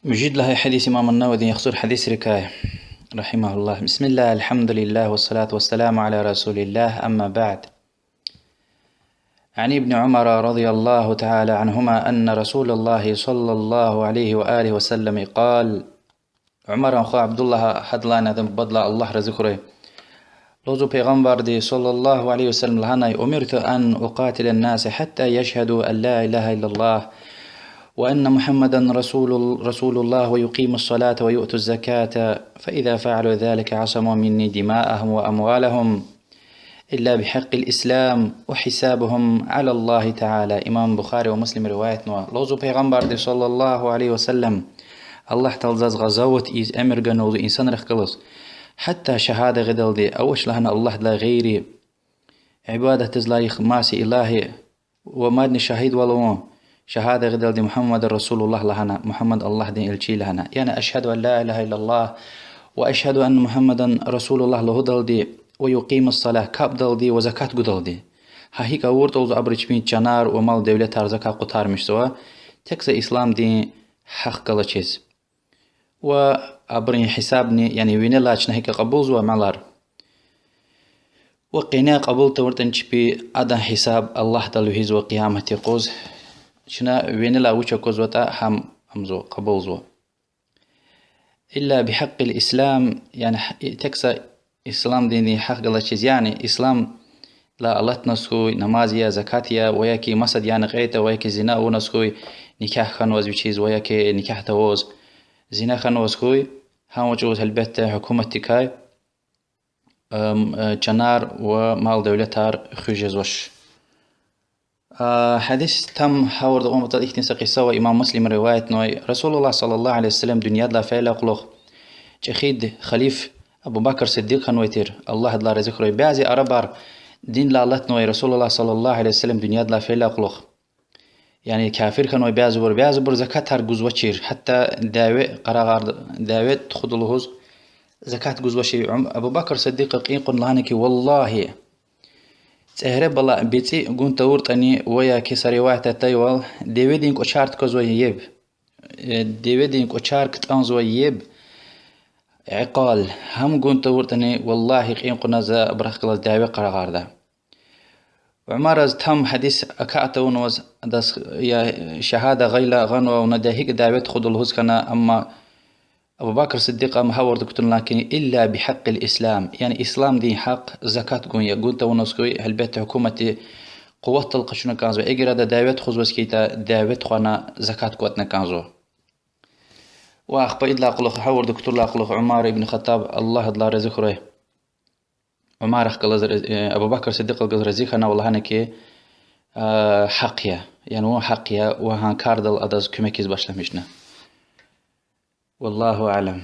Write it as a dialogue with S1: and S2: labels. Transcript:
S1: مجيد لها حديث إمام النووي يخصر حديث ركاية رحمه الله. بسم الله، الحمد لله، والصلاة والسلام على رسول الله، أما بعد. عن ابن عمر رضي الله تعالى عنهما أن رسول الله صلى الله عليه وآله وسلم قال: عمر أخو عبد الله حدلانا ذنب بدلا الله رزقره لوزو پیغمبر دي صلى الله عليه وسلم لهنا: أمرت أن أقاتل الناس حتى يشهدوا أن لا إله إلا الله وأن محمدا رسول الله ويقيم الصلاة ويؤتوا الزكاة، فإذا فعلوا ذلك عصموا مني دماءهم وأموالهم إلا بحق الإسلام وحسابهم على الله تعالى. إمام بخاري ومسلم رواية لوزو پیغمبر دي صلى الله عليه وسلم الله تلزاز غزوت إز أمر جنوز إنسان رخلص حتى شهادة غدل دي أوش لهنا الله لا غيري عبادة زلايخ ماسي إلهي ومادني شهيد ولو شهادة غدل دي محمد رسول الله لهنا، محمد الله دين الشي لهنا. يعني أشهد أن لا إله إلا الله وأشهد أن محمدا رسول الله لهدل دي ويقيم الصلاة كابدل دي وزكاة قدل دي. هيك أورت أوز أبرج بين جنار ومال دولة تارزكا قطار مشتوا تكس إسلام دين حق قلتشيز وأبرين حسابني يعني وين لاش نهيك قبوز ومالار وقينا قبول ورتنش بي أدا حساب الله دلوهيز وقيامة قوز شنا وين لا وجه كوزوتا هم همزو قبوزو إلا بحق الإسلام. يعني تكسى إسلام ديني حق الله شيز، يعني إسلام لا الله تنسكوي نمازيا زكاتيا وياكي مسد يعني غيتا وياكي زنا ونسكوي نكاح خنوز بشيز وياكي نكاح توز زنا خنوز كوي هم وجوز هالبت حكومة تكاي جنار ومال دولتار خجزوش. حديث تم حورد أمة الإختنس قصة إمام مسلم رواية نوي رسول الله صلى الله عليه وسلم دنيا لا فعل قلوخ جخيد خليف أبو بكر صديق نويتر الله لا رزقه بعض أربار دين لا الله نوي رسول الله صلى الله عليه وسلم دنيا لا فعل قلوخ يعني كافر كانوا بعض بر زكاة هرجوز وشير حتى داوي قرار داوي تخذلهوز زكاة جوز وشير. أبو بكر صديق قين قل لهنك والله تهرب الله بيتي قنت ورتني ويا كسر واحد تايوال ديفيدين كوشارت كوزو يب ديفيدين كوشارك تانزو يب عقال هم قنت ورتني والله قين قلنا ذا برخ الله دعوة قرار ده. وعمر تم حديث أكاتون وز دس يا شهادة غيلا غنوة وندهيك دعوة خد الهوز كنا. أما أبو بكر الصديق محور دكتور لكن إلا بحق الإسلام، يعني إسلام دين حق زكاة قوية قلت ونسكوي هالبيت حكومة قوة القشنا كانزو إجرا دعوة خذ وسكيتا دعوة خنا زكاة قوتنا كانزو. وأخبر إدلا قلق حور دكتور لا قلق عمر بن الخطاب الله لا رزقه عمر أبو بكر الصديق الرزيق والله أنا كي حقيا يعني هو حقيا وهان كاردل أدز كمكيز باشلمشنا. والله أعلم.